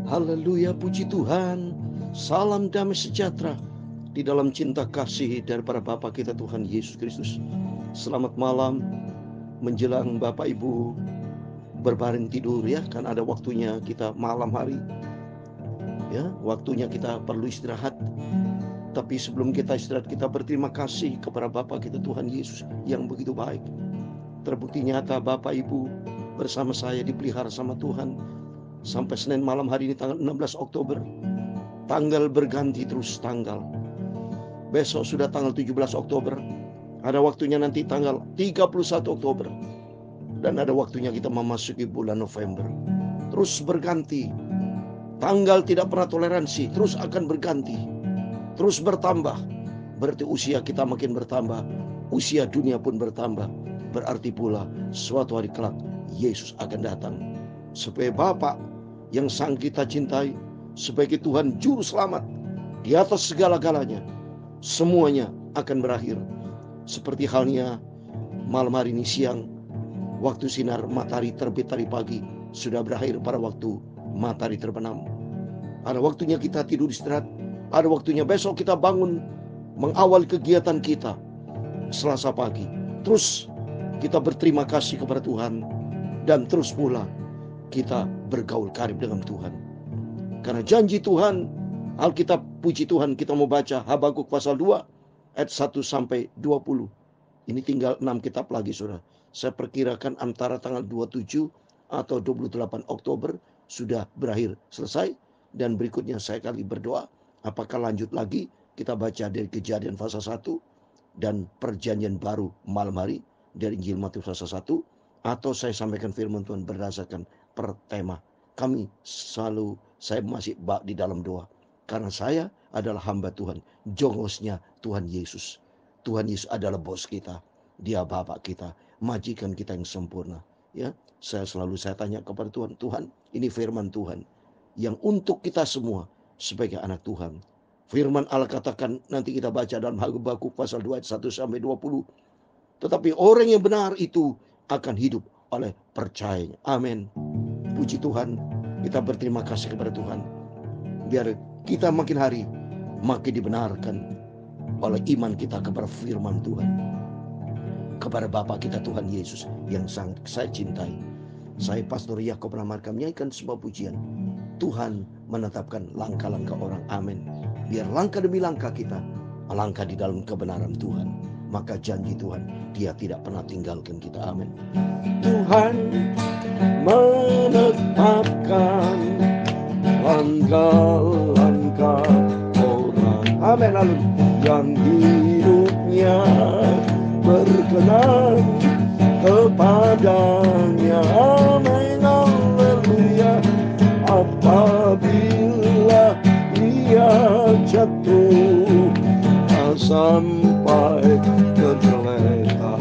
Haleluya, puji Tuhan. Salam damai sejahtera di dalam cinta kasih daripada Bapa kita Tuhan Yesus Kristus. Selamat malam menjelang Bapak Ibu berbaring tidur ya, kan ada waktunya kita malam hari. Ya, waktunya kita perlu istirahat. Tapi sebelum kita istirahat, kita berterima kasih kepada Bapa kita Tuhan Yesus yang begitu baik. Terbukti nyata Bapak Ibu bersama saya dipelihara sama Tuhan sampai Senin malam hari ini tanggal 16 Oktober. Tanggal berganti terus tanggal. Besok sudah tanggal 17 Oktober. Ada waktunya nanti tanggal 31 Oktober. Dan ada waktunya kita memasuki bulan November. Terus berganti. Tanggal tidak pernah toleransi, terus akan berganti. Terus bertambah. Berarti usia kita makin bertambah. Usia dunia pun bertambah. Berarti pula suatu hari kelak Yesus akan datang. Supaya Bapa yang sang kita cintai sebagai Tuhan Juru Selamat di atas segala-galanya, semuanya akan berakhir. Seperti halnya malam hari ini siang, waktu sinar matahari terbit tadi pagi sudah berakhir pada waktu matahari terbenam. Ada waktunya kita tidur istirahat, ada waktunya besok kita bangun mengawali kegiatan kita Selasa pagi. Terus kita berterima kasih kepada Tuhan dan terus pula kita bergaul karib dengan Tuhan. Karena janji Tuhan, Alkitab puji Tuhan, kita mau baca Habakuk pasal 2 ayat 1 sampai 20. Ini tinggal 6 kitab lagi Saudara. Saya perkirakan antara tanggal 27 atau 28 Oktober sudah berakhir selesai. Dan berikutnya saya kali berdoa, apakah lanjut lagi kita baca dari Kejadian pasal 1 dan Perjanjian Baru malam hari dari Injil Matius pasal 1, atau saya sampaikan firman Tuhan berdasarkan per tema. Saya masih di dalam doa. Karena saya adalah hamba Tuhan. Jongosnya Tuhan Yesus. Tuhan Yesus adalah bos kita. Dia Bapa kita. Majikan kita yang sempurna. Ya, saya tanya kepada Tuhan. Tuhan, ini firman Tuhan. Yang untuk kita semua sebagai anak Tuhan. Firman Allah katakan, nanti kita baca dalam Habakuk pasal 2 ayat 1 sampai 20. Tetapi orang yang benar itu akan hidup oleh percayanya. Amin. Puji Tuhan, kita berterima kasih kepada Tuhan. Biar kita makin hari makin dibenarkan oleh iman kita kepada firman Tuhan. Kepada Bapa kita Tuhan Yesus yang sangat saya cintai. Saya Pastor Yakob Ramarka menyanyikan sebuah pujian. Tuhan menetapkan langkah-langkah orang. Amin. Biar langkah demi langkah kita melangkah di dalam kebenaran Tuhan. Maka janji Tuhan, Dia tidak pernah tinggalkan kita. Amin. Tuhan menetapkan langkah-langkah orang. Amin. Lalu yang hidupnya berkenan kepadanya. Amin. Haleluya. Apabila ia jatuh sampai tergeletak,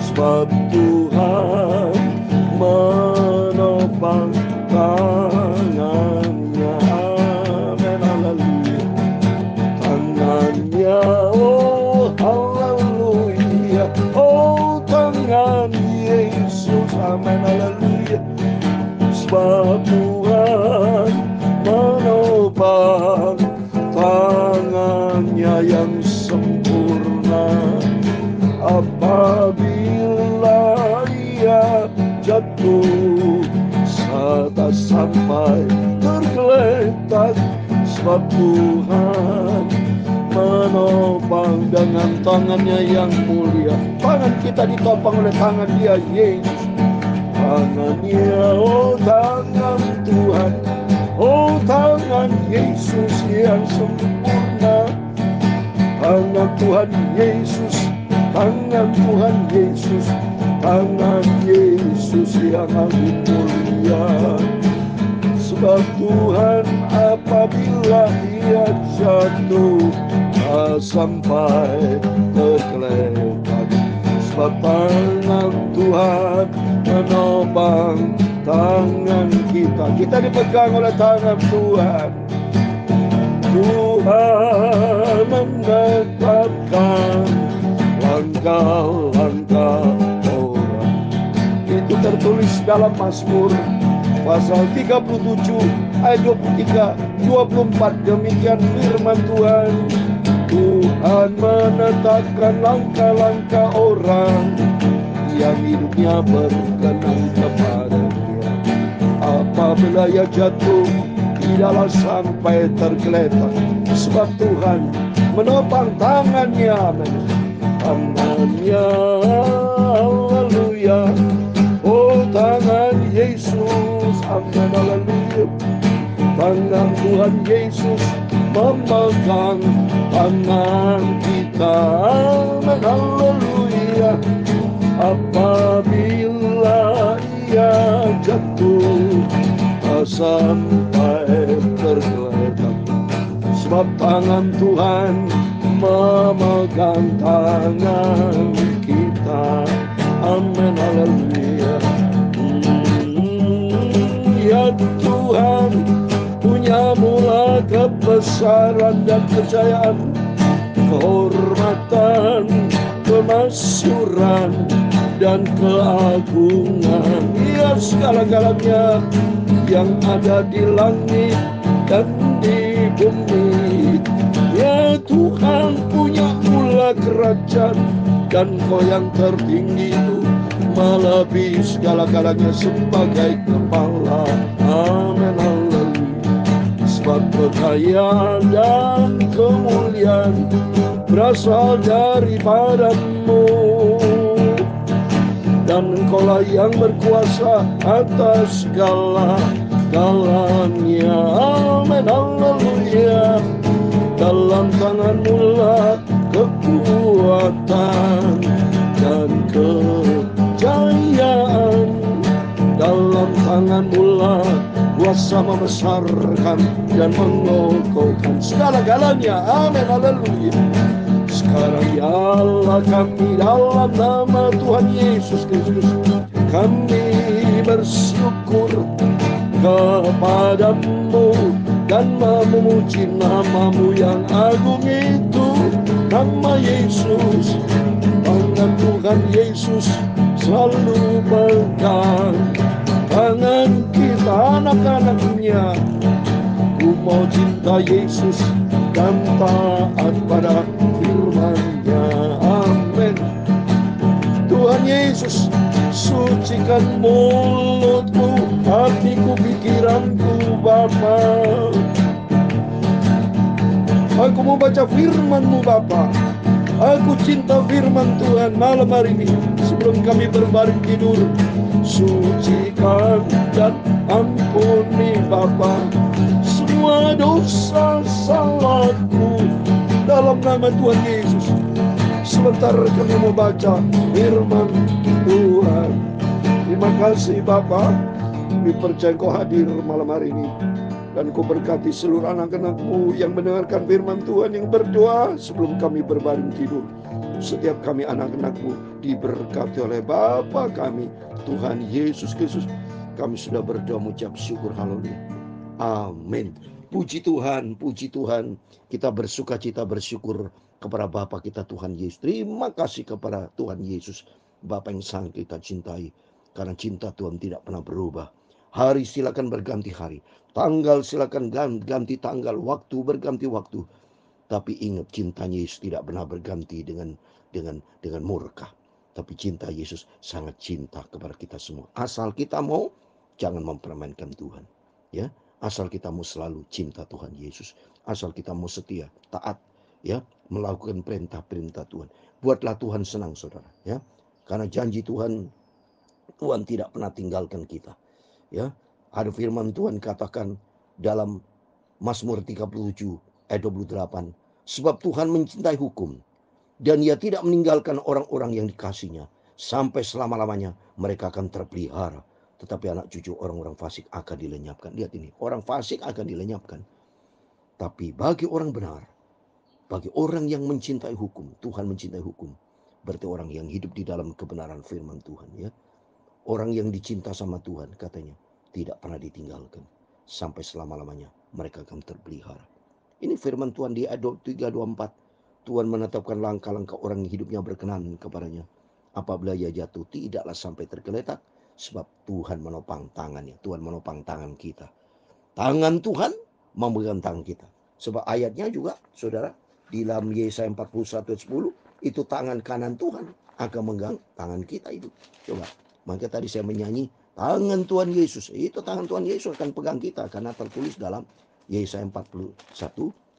sebab Tuhan menopang tangannya. Amin. Haleluya. Tangannya, oh haleluya, oh tangan Yesus. Amin. Haleluya. Sebab Tuhan menopang tangannya yang sempurna. Apabila ia jatuh serta sampai tergeletak, sebab Tuhan menopang dengan tangannya yang mulia. Tangan kita ditopang oleh tangan Dia Yesus. Tangannya, oh tangan Tuhan, oh tangan Yesus yang sempurna. Tangan Tuhan Yesus, tangan Tuhan Yesus, tangan Yesus yang agung mulia. Sebab Tuhan apabila ia jatuh sampai tergeletak, sebab tangan Tuhan menopang tangan kita. Kita dipegang oleh tangan Tuhan. Tuhan menetapkan langkah-langkah orang. Itu tertulis dalam Mazmur pasal 37 ayat 23, 24. Demikian firman Tuhan. Tuhan menetapkan langkah-langkah orang yang hidupnya berkenan kepada Dia. Apabila ia jatuh, tidaklah sampai tergeletak, sebab Tuhan menopang tangannya. Amin. Tangannya, haleluya. Oh, tangan Yesus, amin, haleluya. Tangan Tuhan Yesus memegang tangan kita, amin, haleluya. Apabila ia jatuh, sampai tergeletak, sebab tangan Tuhan memegang tangan kita, amin, haleluya. Ya Tuhan, punya mula kebesaran dan kejayaan, kehormatan, kemasyuran, dan keagungan. Ya, segala-galanya yang ada di langit dan di bumi. Ya Tuhan, punya mula kerajaan, dan Kau yang tertinggi itu melebihi segala-galanya sebagai kepala. Amin, haleluya. Sebab kekayaan dan kemuliaan berasal daripada-Mu, dan Engkaulah yang berkuasa atas segala-galanya. Amin, haleluya. Dalam tangan-Mu lah kekuatan dan kejayaan. Dalam tangan-Mu lah kuasa membesarkan dan mengokohkan segala-galanya. Amin, haleluya. Sekarang ya Allah, kami dalam nama Tuhan Yesus Kristus, kami bersyukur kepadamu dan memuji nama-Mu yang agung itu, nama Yesus. Tangan Tuhan Yesus selalu pegang tangan kita, anak-anaknya. Ku mau cinta Yesus dan taat pada firman-Nya. Amin. Tuhan Yesus, sucikan mulutku, hatiku, pikiranku, Bapa. Aku mau baca firman-Mu, Bapa. Aku cinta firman Tuhan malam hari ini. Sebelum kami berbaring tidur, sucikan dan ampuni, Bapa, semua dosa salahku dalam nama Tuhan Yesus. Sebentar kami mau baca firman Tuhan. Terima kasih Bapa, kami percaya Kau hadir malam hari ini, dan Kau berkati seluruh anak-anak-Mu yang mendengarkan firman Tuhan, yang berdoa sebelum kami berbaring tidur. Setiap kami anak-anak-Mu diberkati oleh Bapa kami Tuhan Yesus Kristus. Kami sudah berdoa mengucap syukur, haleluya. Amin. Puji Tuhan, puji Tuhan. Kita bersuka cita bersyukur kepada Bapa kita Tuhan Yesus. Terima kasih kepada Tuhan Yesus, Bapa yang sangat kita cintai. Karena cinta Tuhan tidak pernah berubah. Hari silakan berganti hari, tanggal silakan ganti tanggal, waktu berganti waktu. Tapi ingat, cintanya Yesus tidak pernah berganti dengan murka. Tapi cinta Yesus sangat cinta kepada kita semua. Asal kita mau, jangan mempermainkan Tuhan. Ya, asal kita mau selalu cinta Tuhan Yesus. Asal kita mau setia, taat, ya, melakukan perintah-perintah Tuhan. Buatlah Tuhan senang, saudara. Ya, karena janji Tuhan tidak pernah tinggalkan kita. Ya, ada firman Tuhan katakan dalam Mazmur 37 ayat 28. Sebab Tuhan mencintai hukum, dan Ia tidak meninggalkan orang-orang yang dikasihinya. Sampai selama-lamanya mereka akan terpelihara. Tetapi anak cucu orang-orang fasik akan dilenyapkan. Lihat ini, orang fasik akan dilenyapkan. Tapi bagi orang benar, bagi orang yang mencintai hukum, Tuhan mencintai hukum. Berarti orang yang hidup di dalam kebenaran firman Tuhan. Ya, orang yang dicinta sama Tuhan, katanya tidak pernah ditinggalkan. Sampai selama-lamanya mereka akan terpelihara. Ini firman Tuhan di ayat 23-24. Tuhan menetapkan langkah-langkah orang yang hidupnya berkenan kepadanya. Apabila ia jatuh, tidaklah sampai tergeletak, Sebab Tuhan menopang tangannya. Tuhan menopang tangan kita. Tangan Tuhan memegang tangan kita. Sebab ayatnya juga, saudara, di dalam Yesaya 41 ayat 10, itu tangan kanan Tuhan akan memegang tangan kita itu. Coba, maka tadi saya menyanyi, tangan Tuhan Yesus. Itu tangan Tuhan Yesus akan pegang kita. Karena tertulis dalam Yesaya 41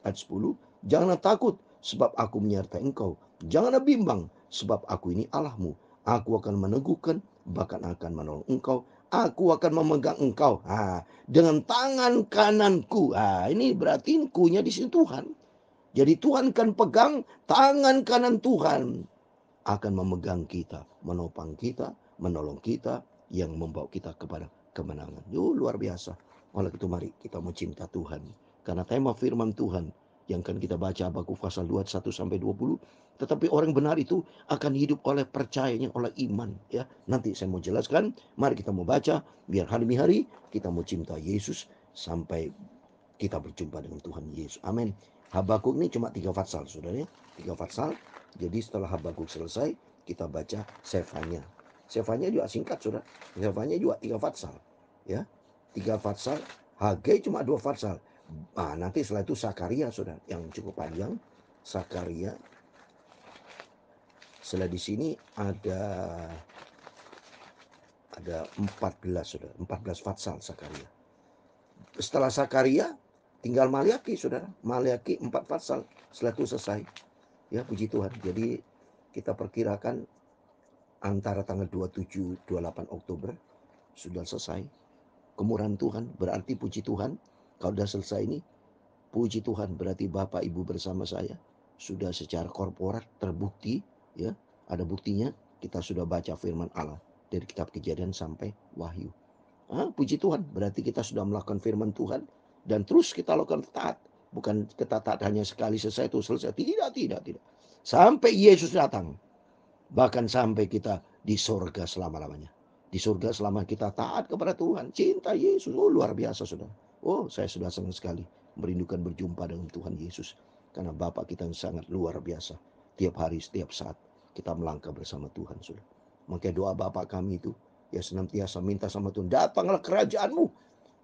ayat 10, janganlah takut sebab aku menyertai engkau. Janganlah bimbang sebab aku ini Allahmu. Aku akan meneguhkan, bahkan akan menolong engkau. Aku akan memegang engkau dengan tangan kananku. Ini berarti kunya di sini Tuhan. Jadi Tuhan akan pegang tangan kanan Tuhan. Akan memegang kita, menopang kita, menolong kita, yang membawa kita kepada kemenangan. Luar biasa. Oleh itu mari kita mau cinta Tuhan. Karena tema firman Tuhan yang akan kita baca Habakuk pasal 2 1-20. Tetapi orang benar itu akan hidup oleh percayanya, oleh iman. Ya, nanti saya mau jelaskan. Mari kita mau baca, biar hari demi hari kita mau cinta Yesus sampai kita berjumpa dengan Tuhan Yesus. Amin. Habakuk ini cuma 3 pasal, saudara. 3 pasal. Jadi setelah Habakuk selesai, kita baca Sefanya. Sefanya juga singkat, saudara. Sefanya juga 3 pasal. Ya, 3 pasal. Hagai cuma 2 pasal. Nanti setelah itu Sakaria, saudara, yang cukup panjang. Sakaria. Setelah di sini ada 14, saudara. 14 pasal Sakaria. Setelah Sakaria tinggal Maliaki, saudara. Maliaki 4 pasal. Setelah itu selesai. Ya, puji Tuhan. Jadi kita perkirakan antara tanggal 27-28 Oktober sudah selesai. Kemurahan Tuhan berarti puji Tuhan. Kalau sudah selesai ini, puji Tuhan berarti Bapak Ibu bersama saya sudah secara korporat terbukti, ya, ada buktinya. Kita sudah baca firman Allah dari kitab Kejadian sampai Wahyu. Puji Tuhan, berarti kita sudah melakukan firman Tuhan dan terus kita lakukan taat. Bukan kita taat hanya sekali selesai itu selesai. Tidak. Sampai Yesus datang. Bahkan sampai kita di surga selama-lamanya. Di surga selama kita taat kepada Tuhan. Cinta Yesus. Luar biasa, saudara. Saya sudah senang sekali merindukan berjumpa dengan Tuhan Yesus. Karena Bapa kita yang sangat luar biasa. Tiap hari, setiap saat kita melangkah bersama Tuhan, saudara. Makanya doa Bapa kami itu, ya senantiasa minta sama Tuhan, datanglah kerajaan-Mu.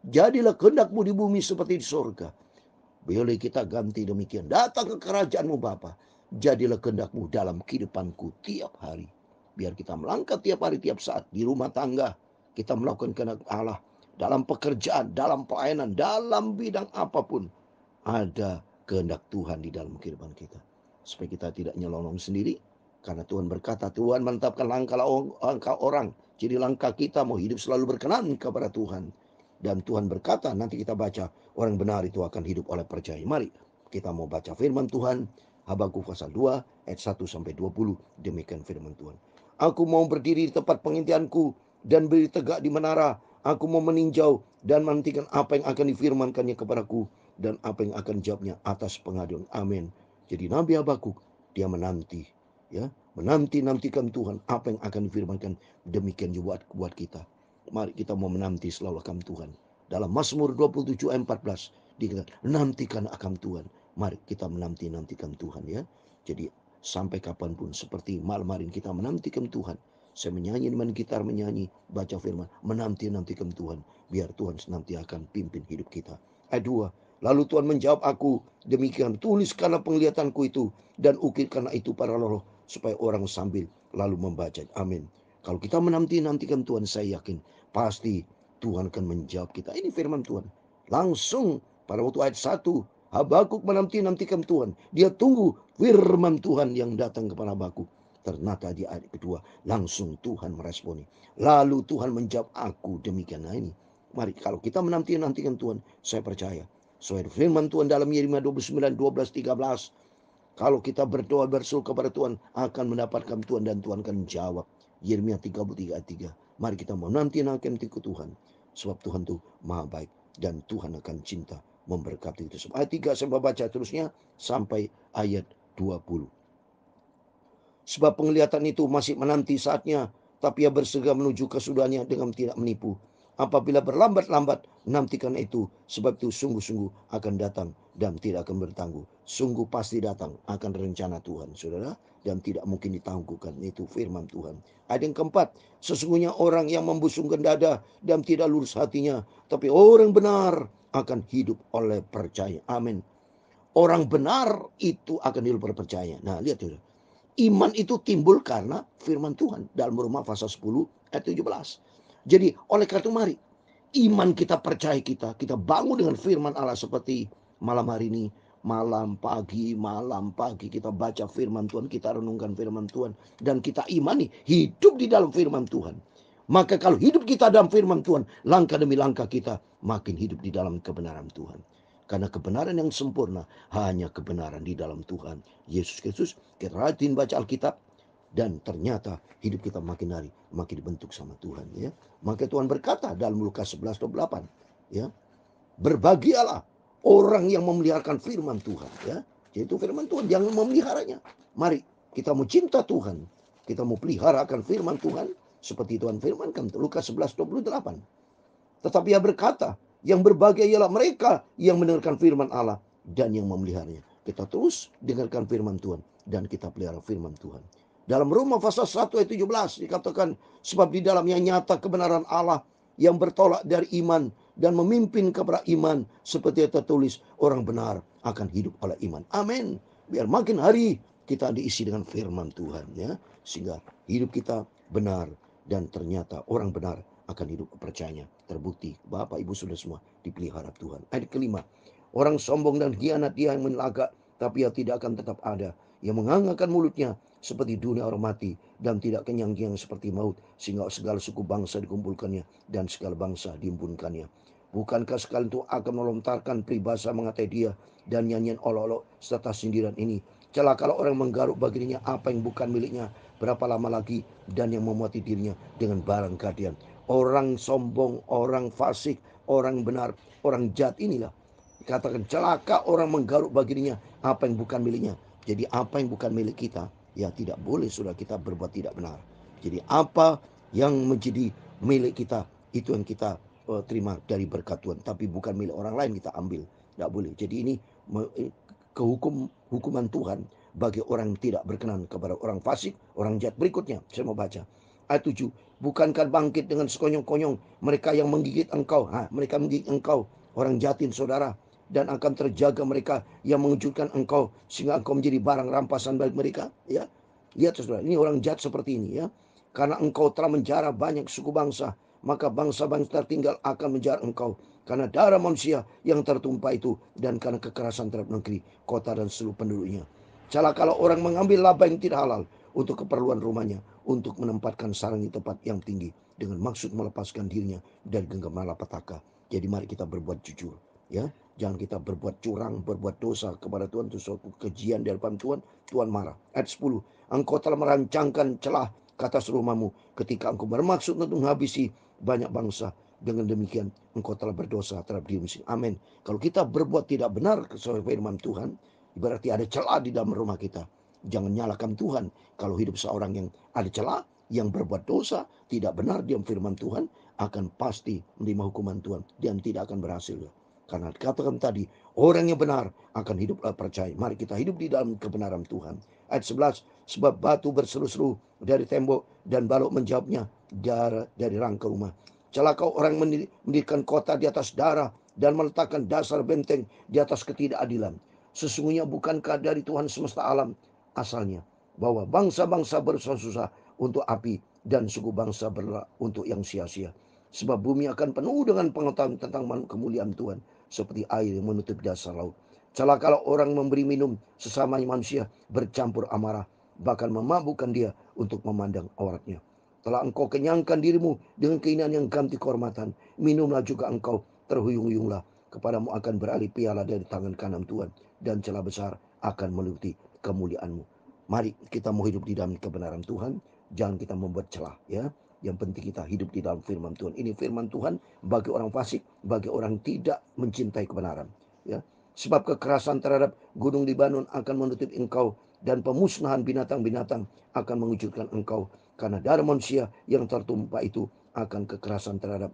Jadilah kehendak-Mu di bumi seperti di surga. Boleh kita ganti demikian. Datang ke kerajaan-Mu Bapa. Jadilah kehendak-Mu dalam kehidupanku tiap hari. Biar kita melangkah tiap hari, tiap saat. Di rumah tangga kita melakukan kehendak Allah. Dalam pekerjaan, dalam pelayanan, dalam bidang apapun. Ada kehendak Tuhan di dalam kehidupan kita. Supaya kita tidak nyelonong sendiri. Karena Tuhan berkata, Tuhan menetapkan langkah orang. Jadi langkah kita mau hidup selalu berkenan kepada Tuhan. Dan Tuhan berkata, nanti kita baca, orang benar itu akan hidup oleh percaya. Mari kita mau baca firman Tuhan. Habakuk pasal 2 ayat 1-20. Demikian firman Tuhan. Aku mau berdiri di tempat pengintianku dan berdiri tegak di menara. Aku mau meninjau dan menantikan apa yang akan difirmankannya kepadaku dan apa yang akan jawabnya atas pengaduan. Amin. Jadi Nabi Habakuk dia menanti, ya, menantikan Tuhan apa yang akan difirmankan. Demikian juga buat kita. Mari kita mau menanti selalu akan Tuhan. Dalam Mazmur 27 ayat 14 dikatakan, nantikan akan Tuhan. Mari kita menantikan Tuhan, ya. Jadi sampai kapanpun seperti malam hari kita menantikan Tuhan. Saya menyanyi dengan gitar, menyanyi, baca firman, menantikan Tuhan. Biar Tuhan nanti akan pimpin hidup kita. Ayat 2. Lalu Tuhan menjawab aku, demikian tuliskanlah penglihatanku itu dan ukirkanlah itu pada roh supaya orang sambil lalu membaca. Amin. Kalau kita menantikan Tuhan, saya yakin pasti Tuhan akan menjawab kita. Ini firman Tuhan. Langsung pada waktu ayat 1, Habakuk menantikan Tuhan. Dia tunggu firman Tuhan yang datang kepada Habakuk. Ternyata di ayat kedua langsung Tuhan meresponi. Lalu Tuhan menjawab aku, demikian. Nah ini, mari kalau kita menantikan Tuhan, saya percaya sesuai firman Tuhan dalam Yeremia 29, 12, 13. Kalau kita berdoa berseru kepada Tuhan, akan mendapatkan Tuhan dan Tuhan akan jawab. Yeremia 33 ayat 3. Mari kita menantikan Tuhan. Sebab Tuhan itu maha baik dan Tuhan akan cinta memberkati itu. Ayat 3 saya baca terusnya sampai ayat 20. Sebab penglihatan itu masih menanti saatnya, tapi ia bersegera menuju kesudahannya dengan tidak menipu. Apabila berlambat-lambat, nantikan itu, sebab itu sungguh-sungguh akan datang dan tidak akan bertangguh. Sungguh pasti datang akan rencana Tuhan, saudara, dan tidak mungkin ditangguhkan. Itu firman Tuhan. Ayat yang keempat, sesungguhnya orang yang membusungkan dada dan tidak lurus hatinya, tapi orang benar akan hidup oleh percaya. Amin. Orang benar itu akan hidup oleh percaya. Nah, lihat saudara. Iman itu timbul karena firman Tuhan. Dalam Roma pasal 10 ayat 17. Jadi oleh karena itu mari iman kita, percaya kita bangun dengan firman Allah seperti malam hari ini. Malam pagi kita baca firman Tuhan, kita renungkan firman Tuhan, dan kita imani hidup di dalam firman Tuhan. Maka kalau hidup kita dalam firman Tuhan, langkah demi langkah kita makin hidup di dalam kebenaran Tuhan. Karena kebenaran yang sempurna hanya kebenaran di dalam Tuhan Yesus Kristus. Kita rajin baca Alkitab, dan ternyata hidup kita makin hari makin dibentuk sama Tuhan, ya. Maka Tuhan berkata dalam Lukas 11:28, ya, berbahagialah orang yang memeliharakan firman Tuhan, ya. Yaitu firman Tuhan, jangan memeliharanya. Mari kita mau cinta Tuhan, kita mau pelihara akan firman Tuhan seperti Tuhan firmankan. Lukas 11:28. Tetapi ia berkata, yang berbahagia ialah mereka yang mendengarkan firman Allah dan yang memeliharanya. Kita terus dengarkan firman Tuhan dan kita pelihara firman Tuhan. Dalam Roma pasal 1 ayat 17 dikatakan, sebab di dalamnya nyata kebenaran Allah yang bertolak dari iman dan memimpin kepada iman, seperti yang tertulis, orang benar akan hidup oleh iman. Amin. Biar makin hari kita diisi dengan firman Tuhan, ya, sehingga hidup kita benar, dan ternyata orang benar akan hidup percayanya. Terbukti Bapak Ibu sudah semua dipelihara Tuhan. Ayat kelima, orang sombong dan hianat dia yang menelagak, tapi ia tidak akan tetap ada. Ia menganggarkan mulutnya seperti dunia orang mati, dan tidak kenyang-kenyang seperti maut, sehingga segala suku bangsa dikumpulkannya dan segala bangsa dihimpun-Kannya. Bukankah sekalian itu akan melontarkan peribahasa mengatai dia, dan nyanyian olok-olok serta sindiran ini, celakalah orang menggaruk bagi dirinya apa yang bukan miliknya, berapa lama lagi, dan yang memuati dirinya dengan barang kadian. Orang sombong, orang fasik, orang benar, orang jahat inilah dikatakan celaka orang menggaruk bagi dirinya apa yang bukan miliknya. Jadi apa yang bukan milik kita, ya tidak boleh sudah kita berbuat tidak benar. Jadi apa yang menjadi milik kita, itu yang kita terima dari berkat Tuhan. Tapi bukan milik orang lain kita ambil. Tidak boleh. Jadi ini hukuman Tuhan bagi orang yang tidak berkenan kepada orang fasik, orang jahat. Berikutnya saya mau baca ayat 7. Bukankah bangkit dengan sekonyong-konyong mereka yang menggigit engkau. Mereka menggigit engkau, orang jahatin saudara, dan akan terjaga mereka yang mengejutkan engkau, sehingga engkau menjadi barang rampasan bagi mereka, ya. Lihat saudara, ini orang jahat seperti ini, ya. Karena engkau telah menjara banyak suku bangsa, maka bangsa-bangsa tertinggal akan menjara engkau, karena darah manusia yang tertumpah itu, dan karena kekerasan terhadap negeri, kota dan seluruh penduduknya. Celakalah orang mengambil laba yang tidak halal untuk keperluan rumahnya, untuk menempatkan sarang di tempat yang tinggi, dengan maksud melepaskan dirinya dari genggam malapetaka. Jadi mari kita berbuat jujur, ya. Jangan kita berbuat curang, berbuat dosa kepada Tuhan. Itu suatu kejian di hadapan Tuhan. Tuhan marah. Ayat 10. Engkau telah merancangkan celah ke atas rumahmu ketika engkau bermaksud untuk menghabisi banyak bangsa. Dengan demikian engkau telah berdosa terhadap dirimu sendiri. Amin. Kalau kita berbuat tidak benar sesuai firman Tuhan, berarti ada celah di dalam rumah kita. Jangan nyalakan Tuhan. Kalau hidup seorang yang ada celah, yang berbuat dosa, tidak benar di firman Tuhan, akan pasti menerima hukuman Tuhan dan tidak akan berhasil. Karena dikatakan tadi, orang yang benar akan hidup percaya. Mari kita hidup di dalam kebenaran Tuhan. Ayat 11, sebab batu berseru-seru dari tembok dan balok menjawabnya dari rangka rumah. Celaka orang mendirikan kota di atas darah dan meletakkan dasar benteng di atas ketidakadilan. Sesungguhnya bukankah dari Tuhan semesta alam asalnya, bahwa bangsa-bangsa bersusah-susah untuk api dan suku bangsa untuk yang sia-sia. Sebab bumi akan penuh dengan pengetahuan tentang kemuliaan Tuhan, seperti air yang menutup dasar laut. Celakalah orang memberi minum sesama manusia bercampur amarah, bahkan memabukkan dia untuk memandang auratnya. Telah engkau kenyangkan dirimu dengan keinginan yang ganti kehormatan, minumlah juga engkau, terhuyung-huyunglah. Kepadamu akan beralih piala dari tangan kanan Tuhan, dan celah besar akan meliputi kemuliaanmu. Mari kita mau hidup di dalam kebenaran Tuhan, jangan kita membuat celah, ya. Yang penting kita hidup di dalam firman Tuhan. Ini firman Tuhan bagi orang fasik, bagi orang tidak mencintai kebenaran, ya. Sebab kekerasan terhadap gunung Libanon akan menutup engkau, dan pemusnahan binatang-binatang akan mewujudkan engkau, karena darah manusia yang tertumpah itu akan kekerasan terhadap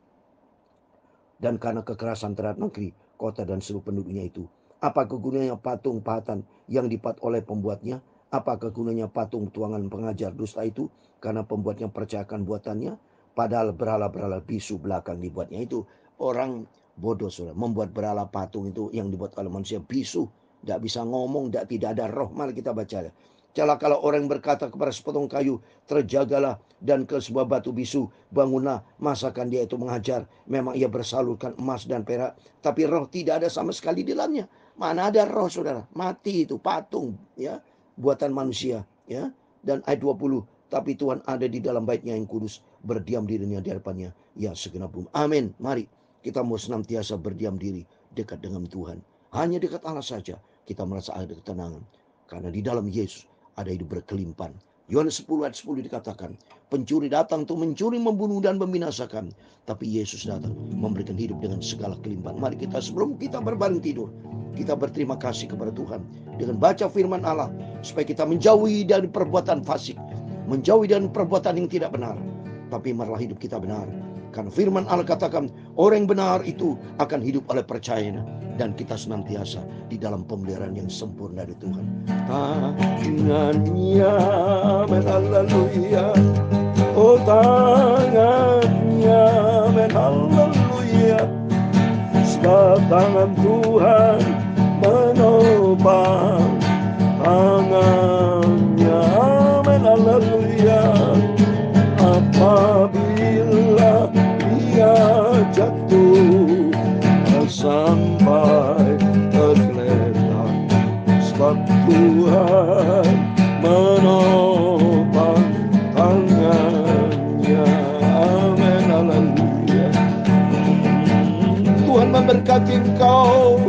dan karena kekerasan terhadap negeri, kota dan seluruh penduduknya itu. Apa kegunaannya patung pahatan yang dibuat oleh pembuatnya? Apa kegunaannya patung tuangan pengajar dusta itu? Karena pembuatnya percayakan buatannya, padahal berhala-berhala bisu belakang dibuatnya itu. Orang bodoh, saudara, membuat berhala patung itu yang dibuat oleh manusia bisu, tidak bisa ngomong, tidak ada roh. Mari kita baca. Celakalah orang yang berkata kepada sepotong kayu, terjagalah, dan ke sebuah batu bisu, bangunlah, masakan dia itu mengajar. Memang ia bersalurkan emas dan perak, tapi roh tidak ada sama sekali di dalamnya. Mana ada roh, saudara? Mati itu patung, ya, buatan manusia, ya. Dan ayat 20, tapi Tuhan ada di dalam baitnya yang kudus, berdiam dirinya di hadapannya, ya segenap bumi. Amin. Mari kita mau senantiasa berdiam diri dekat dengan Tuhan. Hanya dekat Allah saja kita merasa ada ketenangan, karena di dalam Yesus ada hidup berkelimpan. Yohanes 10 ayat 10 dikatakan, pencuri datang untuk mencuri, membunuh, dan membinasakan. Tapi Yesus datang memberikan hidup dengan segala kelimpahan. Mari kita, sebelum kita berbaring tidur, kita berterima kasih kepada Tuhan dengan baca firman Allah, supaya kita menjauhi dari perbuatan fasik, menjauhi dari perbuatan yang tidak benar, tapi marilah hidup kita benar. Karena firman Allah katakan, orang yang benar itu akan hidup oleh percayanya. Dan kita senantiasa di dalam pemeliharaan yang sempurna dari Tuhan. Tangannya, men haleluya. Oh tangannya, men haleluya. Sebab tangan Tuhan menopang. Tangannya, men haleluya. Apabila ia jatuh sampai tergeletak, sebab Tuhan menopang tangannya. Amin, haleluya. Tuhan memberkati engkau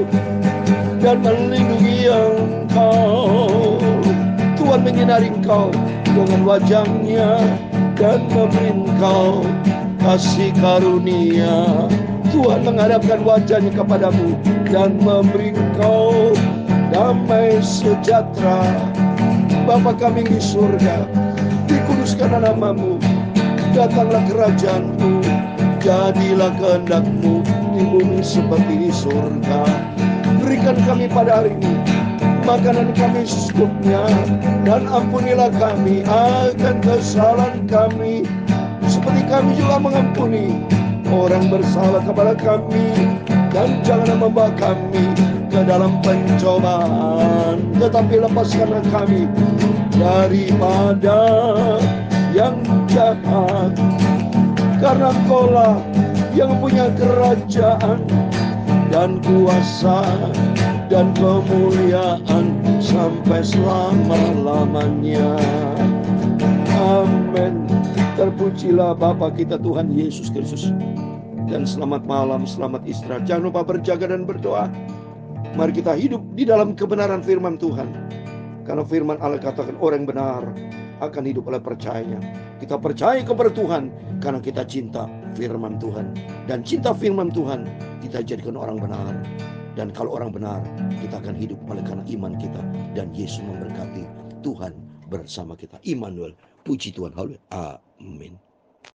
dan melindungi engkau. Tuhan menyinari engkau dengan wajahnya dan memberi engkau kasih karunia. Tuhan menghadapkan wajahnya kepadamu dan memberi engkau damai sejahtera. Bapa kami di surga, dikuduskanlah namamu, datanglah kerajaanmu, jadilah kehendakmu di bumi seperti di surga. Berikan kami pada hari ini makanan kami secukupnya, dan ampunilah kami akan kesalahan kami, seperti kami juga mengampuni orang bersalah kepada kami. Dan janganlah membawa kami ke dalam pencobaan, tetapi lepaskanlah kami daripada yang jahat. Karena Engkaulah yang punya kerajaan dan kuasa dan kemuliaan sampai selama-lamanya. Amin. Terpujilah Bapa kita Tuhan Yesus Kristus. Dan selamat malam, selamat istirahat. Jangan lupa berjaga dan berdoa. Mari kita hidup di dalam kebenaran firman Tuhan. Karena firman Allah katakan orang benar akan hidup oleh percayanya. Kita percaya kepada Tuhan karena kita cinta firman Tuhan. Dan cinta firman Tuhan kita jadikan orang benar. Dan kalau orang benar, kita akan hidup oleh karena iman kita. Dan Yesus memberkati. Tuhan bersama kita. Immanuel. Puji Tuhan. Haleluya. Amin.